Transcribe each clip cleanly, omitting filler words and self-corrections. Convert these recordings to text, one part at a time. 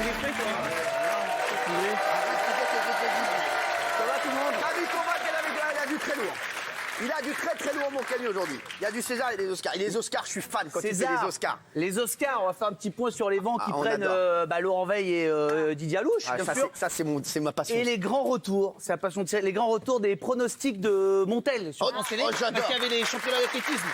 fait, quoi. Ça va tout le monde? David Kovac, il a du très lourd. Il a du très très lourd mon Camille aujourd'hui. Il y a du César et des Oscars. Et les Oscars, je suis fan quand il fait les Oscars. Les Oscars, on va faire un petit point sur les vents qui on prennent Laurent Veil et Didier Alouche, bien sûr. Ça, c'est ma passion. Et les grands retours, c'est la passion de Thierry, les grands retours des pronostics de Montel sur France Télé, j'adore. parce qu'il y avait les championnats d'athlétisme.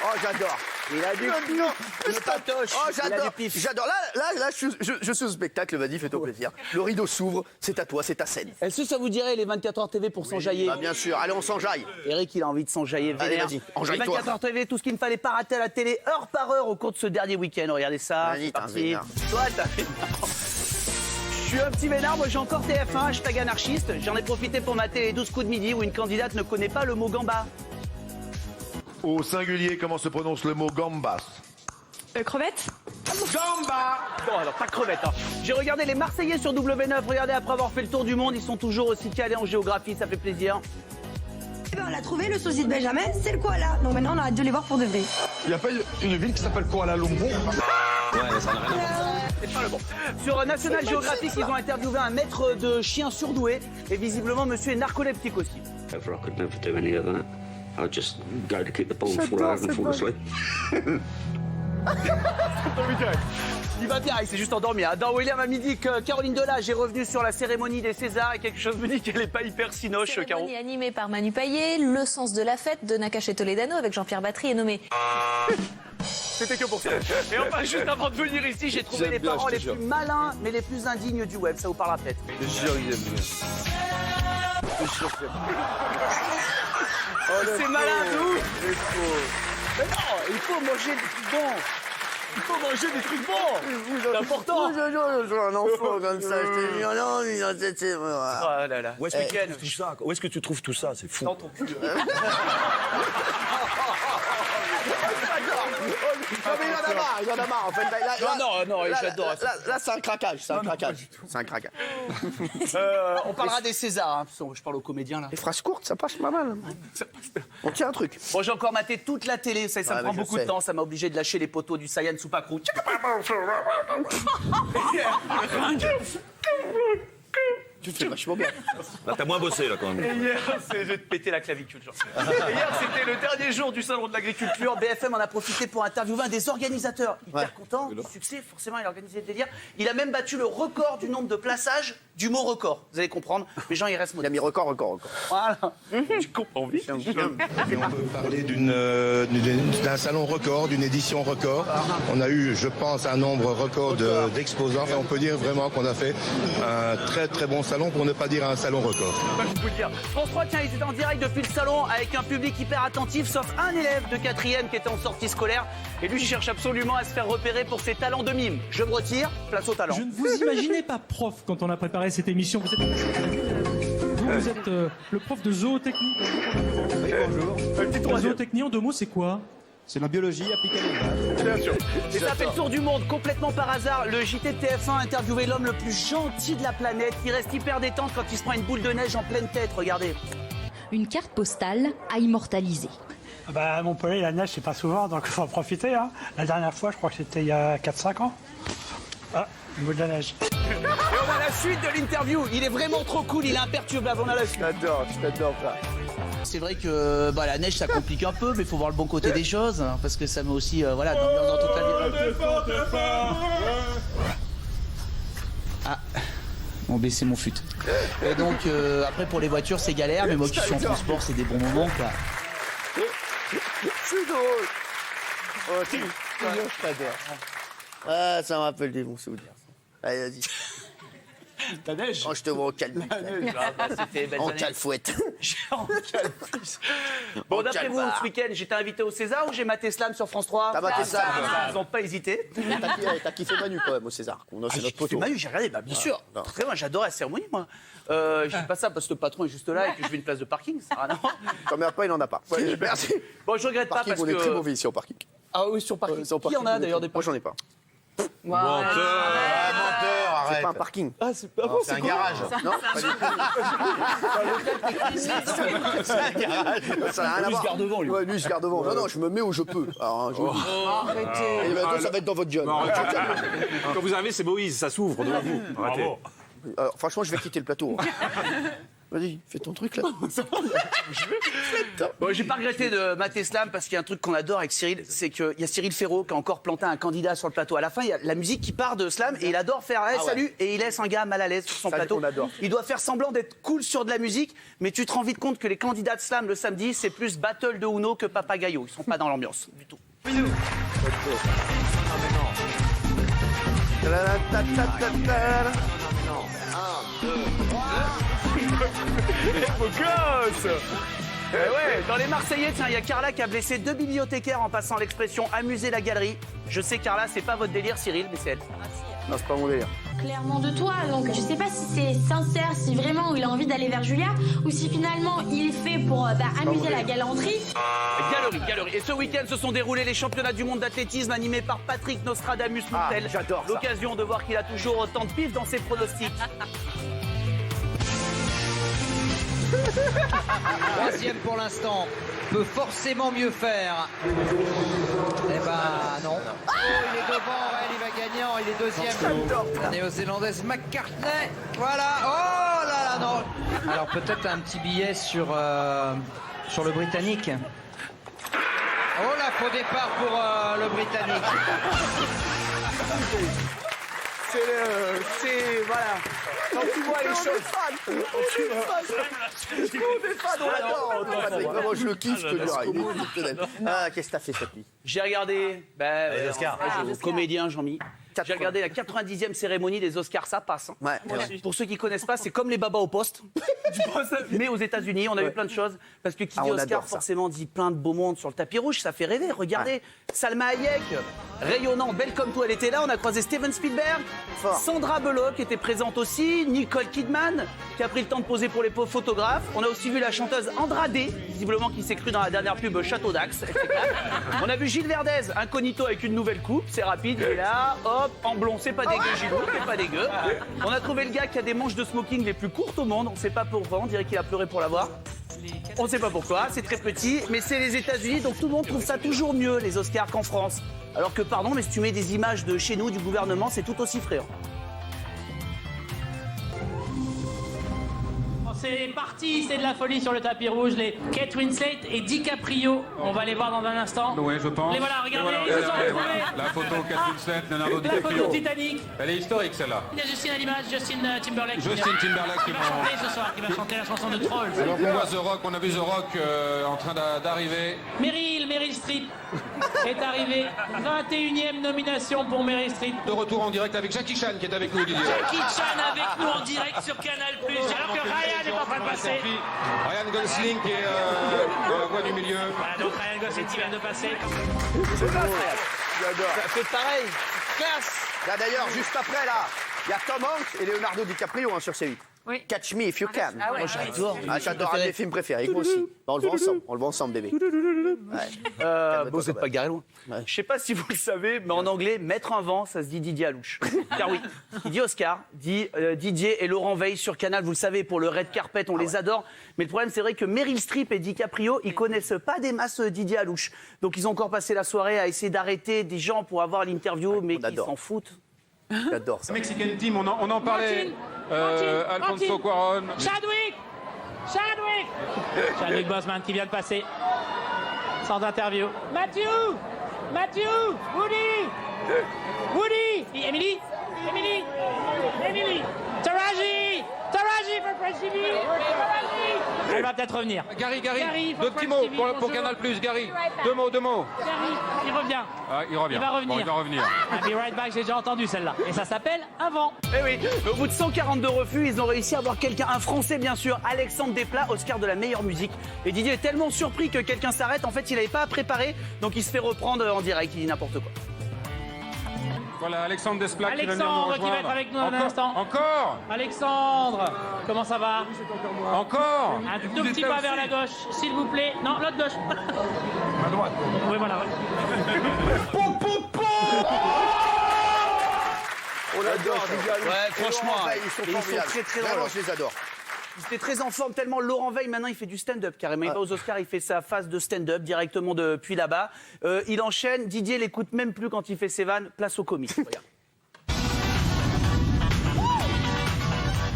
Oh, j'adore. Il a du patoche, oh, il a du pif. J'adore. Là, je suis au spectacle, vas-y, fais-toi plaisir. Le rideau s'ouvre, c'est à toi, c'est ta scène. Est-ce que ça vous dirait les 24 heures TV pour s'enjailler? Bah, bien sûr, allez, on s'enjaille. Eric, il a envie de s'enjailler. Allez, vénère. vas-y, Les enjaille-toi. 24 heures TV, tout ce qu'il ne fallait pas rater à la télé, heure par heure, au cours de ce dernier week-end. Regardez ça, Vas-y, c'est t'as un parti. vénard. Toi, t'as vénard. Je suis un petit vénard, moi j'ai encore TF1, hashtag anarchiste. J'en ai profité pour mater les 12 coups de midi où une candidate ne connaît pas le mot gamba. Au singulier, comment se prononce le mot gambas? Crevette. Gamba! Bon, alors pas crevette. Hein. J'ai regardé les Marseillais sur W9. Regardez, après avoir fait le tour du monde, ils sont toujours aussi calés en géographie, ça fait plaisir. Eh ben, on l'a trouvé, le sosie de Benjamin, c'est le koala. Donc maintenant, on a hâte de les voir pour de vrai. Il n'y a pas une ville qui s'appelle Kuala Lumpur? C'est pas le bon. Sur National Geographic, ils ont interviewé un maître de chien surdoué. Et visiblement, monsieur est narcoleptique aussi. I could never do any of that. I'd just go to keep the balls full out and fall asleep. Il va bien, il s'est juste endormi. Hein. Dans William a dit que Caroline Delage est revenue sur la cérémonie des Césars et quelque chose me dit qu'elle n'est pas hyper sinoche, Caro. Cérémonie animée par Manu Payet, Le sens de la fête de Nakache Toledano avec Jean-Pierre Batry est nommé. C'était que pour ça. Et enfin, juste avant de venir ici, j'ai trouvé les parents les plus malins mais les plus indignes du web. Ça vous parlera peut-être. C'est malin de ouf. Mais non, il faut manger des trucs bons. Il faut manger des trucs bons. C'est important. Je suis un enfant comme ça, je t'ai mis en envie dans cette... Oh là là. Où est-ce que tu trouves tout ça? C'est fou. Dans ton cul. Non mais il en a marre en fait. Non, j'adore. Là, c'est un craquage, c'est un craquage. On parlera des Césars, hein. Je parle aux comédiens là. Les phrases courtes, ça passe pas mal. On tient un truc. Bon, j'ai encore maté toute la télé, ça me prend beaucoup de temps, ça m'a obligé de lâcher les poteaux du Saiyan Supakru. Tu fais vachement bien. Là, t'as moins bossé, là, quand même. Et hier, je vais te péter la clavicule. Genre. Et hier, c'était le dernier jour du salon de l'agriculture. BFM en a profité pour interviewer un des organisateurs. Hyper content du succès, forcément, il a organisé le délire. Il a même battu le record du nombre de plaçages du mot record. Vous allez comprendre, les gens, ils restent modestes. Il a mis record. Voilà. Tu comprends vite. On peut parler d'un salon record, d'une édition record. On a eu, je pense, un nombre record d'exposants. Et on peut dire vraiment qu'on a fait un très très bon salon, pour ne pas dire un salon record. Je peux le dire. France 3, tiens, ils étaient en direct depuis le salon avec un public hyper attentif, sauf un élève de 4e qui était en sortie scolaire. Et lui, il cherche absolument à se faire repérer pour ses talents de mime. Je me retire, place au talent. Je ne vous imaginais pas prof quand on a préparé cette émission. Vous êtes le prof de zootechnie. Bonjour. La zootechnie, en 2 mots, c'est quoi? C'est la biologie appliquée à l'élevage. Bien sûr. Et ça fait le tour du monde, complètement par hasard. Le JT de TF1 a interviewé l'homme le plus gentil de la planète. Il reste hyper détente quand il se prend une boule de neige en pleine tête. Regardez. Une carte postale à immortaliser. À Montpellier, la neige, c'est pas souvent, donc il faut en profiter. Hein. La dernière fois, je crois que c'était il y a 4-5 ans. Ah, une boule de neige. Et on a la suite de l'interview. Il est vraiment trop cool, il est imperturbable. On a la suite. Je t'adore ça. C'est vrai que la neige, ça complique un peu, mais il faut voir le bon côté des choses. Hein, parce que ça met aussi dans toute la vie. Ah, on baissait mon fut. Et donc, après, pour les voitures, c'est galère, mais moi qui suis en transport, c'est des bons moments, quoi. C'est drôle. Oh, je t'adore. Ah, ça me rappelle des bons souvenirs. Allez, vas-y. La neige. Oh, je te vois au calme. C'était belles En années. calfouette. En calfouette. Bon, d'après vous, ce week-end, j'étais invité au César ou j'ai maté Slam sur France 3? T'as maté Slam. Ils n'ont pas hésité. T'as kiffé Manu quand même au César. C'est notre J'ai poteau. Manu, j'ai regardé, bien sûr. Très bien, j'adore la cérémonie, moi. Je dis pas ça parce que le patron est juste là et que je veux une place de parking. Ça n'a rien à voir. T'en mets pas, il en a pas. Merci. Bon, je regrette pas Parking, parce on est très que. mauvais ici en parking. Ah oui, sur parking. Qui en a d'ailleurs des Moi, j'en ai pas. Menteur, arrête. c'est pas un parking. Ah, c'est pas bon, C'est un garage. Non, pas du tout. C'est un garage. Ça n'a rien à Lui, il se voir. garde devant, lui. Ouais, lui, il se garde devant. Non, non, je me mets où je peux. Alors, je vous dis. Et maintenant, ça va être dans votre gueule. Quand vous arrivez, c'est Moïse, ça s'ouvre devant vous. Arrêtez. Franchement, je vais quitter le plateau. Vas-y, fais ton truc là. Bon, j'ai pas regretté de mater Slam parce qu'il y a un truc qu'on adore avec Cyril, c'est qu'il y a Cyril Ferraud qui a encore planté un candidat sur le plateau. À la fin, il y a la musique qui part de Slam et il adore faire hey, salut et il laisse un gars mal à l'aise sur son plateau. Il doit faire semblant d'être cool sur de la musique, mais tu te rends vite compte que les candidats de Slam le samedi, c'est plus battle de Uno que Papagayo. Ils sont pas dans l'ambiance du tout. Beau gosse. Ouais, dans les Marseillais, tiens, il y a Carla qui a blessé 2 bibliothécaires en passant l'expression amuser la galerie. Je sais, Carla, c'est pas votre délire, Cyril, mais c'est elle. Non, c'est pas mon délire. Clairement de toi, donc je sais pas si c'est sincère, si vraiment il a envie d'aller vers Julia, ou si finalement il est fait pour amuser la galanterie. Galerie. Et ce week-end se sont déroulés les championnats du monde d'athlétisme animés par Patrick Nostradamus Montel. J'adore ça. L'occasion de voir qu'il a toujours autant de pif dans ses pronostics. Troisième pour l'instant, peut forcément mieux faire. Eh ben non. Oh, il est devant, il va gagnant, il est deuxième. La néo-zélandaise McCartney. Voilà. Oh là là, non. Alors peut-être un petit billet sur le Britannique. Oh là, faux départ pour le Britannique. Voilà. Quand tu vois les choses. On l'adore. Vraiment, je le kiffe, je te jure. Il est exceptionnel. Ah, qu'est-ce que t'as fait cette nuit? J'ai regardé Les Oscars. comédien Jean-Mi. J'ai regardé la 90e cérémonie des Oscars, ça passe. Hein. Ouais. Pour ceux qui connaissent pas, c'est comme les babas au poste. Mais aux États-Unis, on a eu plein de choses. Parce que qui dit on Oscar, adore ça. forcément, dit plein de beau monde sur le tapis rouge. Ça fait rêver. Regardez, Salma Hayek, rayonnante, belle comme toi, elle était là. On a croisé Steven Spielberg, Fort. Sandra Bullock était présente aussi, Nicole Kidman, qui a pris le temps de poser pour les pauvres photographes. On a aussi vu la chanteuse Andrade, visiblement qui s'est crue dans la dernière pub Château d'Axe. Elle s'éclate. On a vu Gilles Verdez, incognito avec une nouvelle coupe. C'est rapide, il est là, hop, en blond, c'est pas dégueu, Gilou, c'est pas dégueu. On a trouvé le gars qui a des manches de smoking les plus courtes au monde. On sait pas pourquoi, on dirait qu'il a pleuré pour l'avoir. On sait pas pourquoi, c'est très petit, mais c'est les États-Unis, donc tout le monde trouve ça toujours mieux, les Oscars, qu'en France. Alors que, pardon, mais si tu mets des images de chez nous, du gouvernement, c'est tout aussi fréant. C'est parti, c'est de la folie sur le tapis rouge. Les Kate Winslet et DiCaprio, on va les voir dans un instant. Oui, je pense. Les voilà, regardez, Et ils se sont retrouvés. La photo Kate Winslet, Leonardo La photo DiCaprio. Titanic. Elle est historique celle-là. Il y a Justine à l'image, Justin Timberlake. Justin Timberlake qui va chanter ce soir, qui va chanter la chanson de Trolls. Alors qu'on voit The Rock, on a vu The Rock en train d'arriver. Meryl Streep est arrivée. 21e nomination pour Meryl Streep. De retour en direct avec Jackie Chan qui est avec nous, Didier. Jackie Chan avec nous en direct sur Canal+. Alors que Ryan est en train de passer. Ryan Gosling qui est dans la voie du milieu. Voilà, donc Ryan Gosling qui vient de passer. C'est ça, frère. J'adore. Ça fait pareil, classe. Là, d'ailleurs, juste après, là, il y a Tom Hanks et Leonardo DiCaprio sur C8. Oui. Catch Me If You Can. Ah ouais. Moi, j'adore. J'adore un de mes films préférés, moi aussi. On le voit ensemble, bébé. Bon, vous n'êtes pas garé loin. Je sais pas si vous le savez, mais en anglais, mettre un vent, ça se dit Didier Alouche. Car oui, qui dit Oscar, dit Didier et Laurent Veil sur Canal. Vous le savez, pour le red carpet, on les adore. Mais le problème, c'est vrai que Meryl Streep et DiCaprio, ils connaissent pas des masses Didier Alouche. Donc, ils ont encore passé la soirée à essayer d'arrêter des gens pour avoir l'interview, mais qui s'en foutent. J'adore ça. Mexican Team, on en parlait. Alfonso Cuarón. Chadwick Boseman qui vient de passer. Sans interview. Matthew, Woody, Emily, Taraji for Press TV. Elle va peut-être revenir. Gary, for deux petits Press mots TV, pour bonjour. Canal+, Gary. Deux mots. Gary, il revient. Ah, il revient. Il va revenir. Bon, il va revenir. I'll be right back, j'ai déjà entendu celle-là. Et ça s'appelle Un vent. Eh oui, mais au bout de 142 refus, ils ont réussi à avoir quelqu'un, un Français bien sûr, Alexandre Desplat, Oscar de la meilleure musique. Et Didier est tellement surpris que quelqu'un s'arrête, en fait il n'avait pas à préparer, donc il se fait reprendre en direct, il dit n'importe quoi. Voilà, Alexandre Desplat qui va venir nous Alexandre rejoindre. qui va être avec nous dans un instant. Encore Alexandre, comment ça va? Encore Un tout petit pas vers la gauche, s'il vous plaît. Non, l'autre gauche. À droite. Oui, voilà. Oh adore Didier. Ouais, franchement, Ils sont ils sont formidables. très très Vraiment, drôles. je les adore. Il était très en forme, tellement Laurent Veil, maintenant, il fait du stand-up carrément. Il va aux Oscars, il fait sa phase de stand-up directement depuis là-bas. Il enchaîne, Didier l'écoute même plus quand il fait ses vannes. Place au comique. Regarde.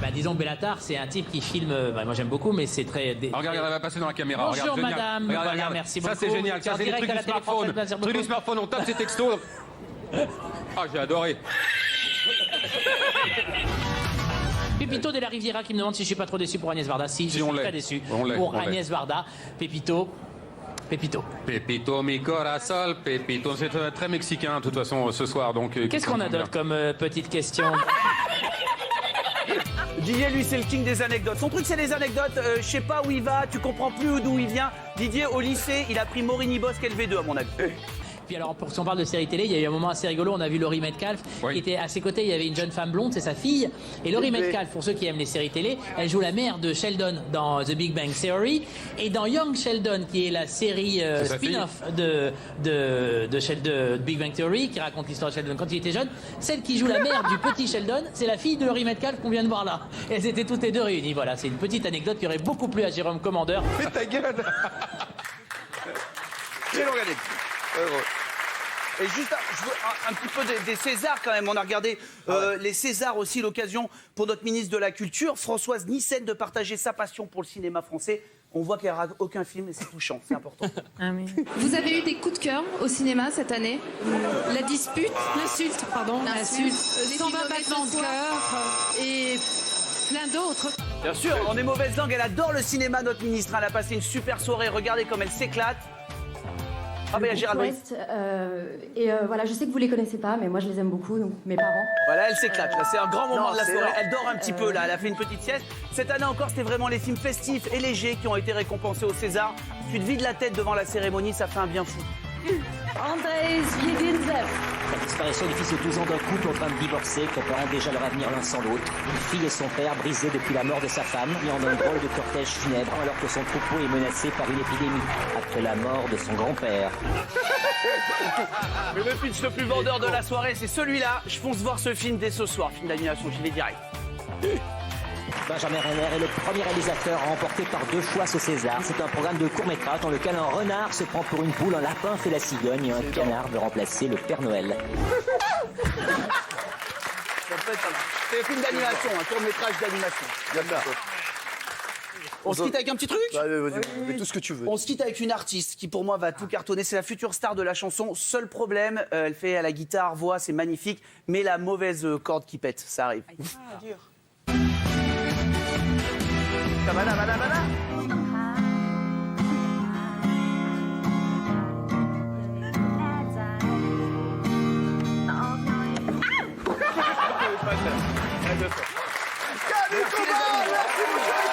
Bah, disons que Bellatar, c'est un type qui filme. Moi, j'aime beaucoup, mais c'est très. Regarde, elle va passer dans la caméra. Bonjour, regarde, génial. madame. Regarde, Voilà, regarde. merci Ça, beaucoup. c'est génial. Ça, En c'est les direct trucs à la du télé smartphone. française, merci Truc du beaucoup. smartphone, on tape ses textos. Ah, j'ai adoré. Pépito de la Riviera qui me demande si je suis pas trop déçu pour Agnès Varda. Si, je on suis l'est. très déçu On l'est, pour on l'est. Agnès Varda. Pépito. Pepito, mi corazón, Pepito. C'est très mexicain, de toute façon, ce soir. Donc, Qu'est-ce qu'on a d'autre comme petite question? Didier, lui, c'est le king des anecdotes. Son truc, c'est les anecdotes. Je sais pas où il va, tu comprends plus d'où il vient. Didier, au lycée, il a pris Morini Bosque LV2, à mon avis. Puis alors, si on parle de série télé, il y a eu un moment assez rigolo. On a vu Laurie Metcalf qui était à ses côtés. Il y avait une jeune femme blonde, c'est sa fille. Et Laurie Metcalf, pour ceux qui aiment les séries télé, elle joue la mère de Sheldon dans The Big Bang Theory. Et dans Young Sheldon, qui est la série spin-off de Big Bang Theory, qui raconte l'histoire de Sheldon quand il était jeune, celle qui joue la mère du petit Sheldon, c'est la fille de Laurie Metcalf qu'on vient de voir là. Et elles étaient toutes les deux réunies. Voilà, c'est une petite anecdote qui aurait beaucoup plu à Jérôme Commandeur. Mais ta gueule. Très longue anecdote. Et juste je veux un petit peu des Césars quand même. On a regardé les Césars aussi, l'occasion pour notre ministre de la Culture, Françoise Nyssen, de partager sa passion pour le cinéma français. On voit qu'elle rate aucun film et c'est touchant, c'est important. Vous avez eu des coups de cœur au cinéma cette année? La dispute, l'insulte, pardon, l'insulte, 120 battements de cœur et plein d'autres. Bien sûr, on est mauvaise langue, elle adore le cinéma, notre ministre. Elle a passé une super soirée, regardez comme elle s'éclate. Ah ben il y a Gérald Brice. Voilà, je sais que vous les connaissez pas, mais moi je les aime beaucoup, donc mes parents. Voilà, elle s'éclate. Là, c'est un grand moment Non, de la c'est soirée. énorme. Elle dort un petit peu là. Elle a fait une petite sieste. Cette année encore, c'était vraiment les films festifs et légers qui ont été récompensés au César. Tu te vides la tête devant la cérémonie, ça fait un bien fou. Andrzej Zwiedź. La disparition du fils de 12 ans d'un couple en train de divorcer, préparant déjà leur avenir l'un sans l'autre. Une fille et son père brisés depuis la mort de sa femme, et en un drôle de cortège funèbre, alors que son troupeau est menacé par une épidémie, après la mort de son grand-père. Mais le pitch le plus vendeur de la soirée, c'est celui-là. Je fonce voir ce film dès ce soir. Film d'animation, j'y vais direct. Benjamin Renner est le premier réalisateur à remporter par 2 fois ce César. C'est un programme de court-métrage dans lequel un renard se prend pour une poule, un lapin fait la cigogne et un canard veut remplacer le Père Noël. C'est un film d'animation, un court-métrage d'animation. On se quitte avec un petit truc? Tout ce que tu veux. On se quitte avec une artiste qui pour moi va tout cartonner. C'est la future star de la chanson. Seul problème, elle fait à la guitare, voix, c'est magnifique, mais la mauvaise corde qui pète, ça arrive. Ah, dur. Camille Combal, merci beaucoup.